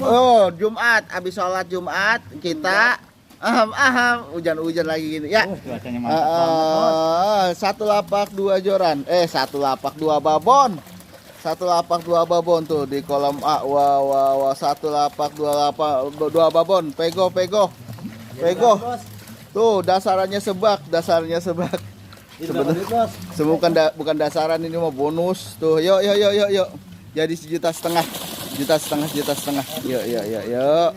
Oh, Jumat, habis sholat Jumat kita hujan-hujan lagi gini ya. Cuacanya mantap banget, Satu lapak dua joran. Satu lapak dua babon. Satu lapak dua babon tuh di kolam A. Wah. Satu lapak dua babon. Pego. Tuh dasarannya sebak. Sebenarnya bukan dasaran, ini mau bonus. Tuh, yuk. Jadi 1,5 juta. Yuk.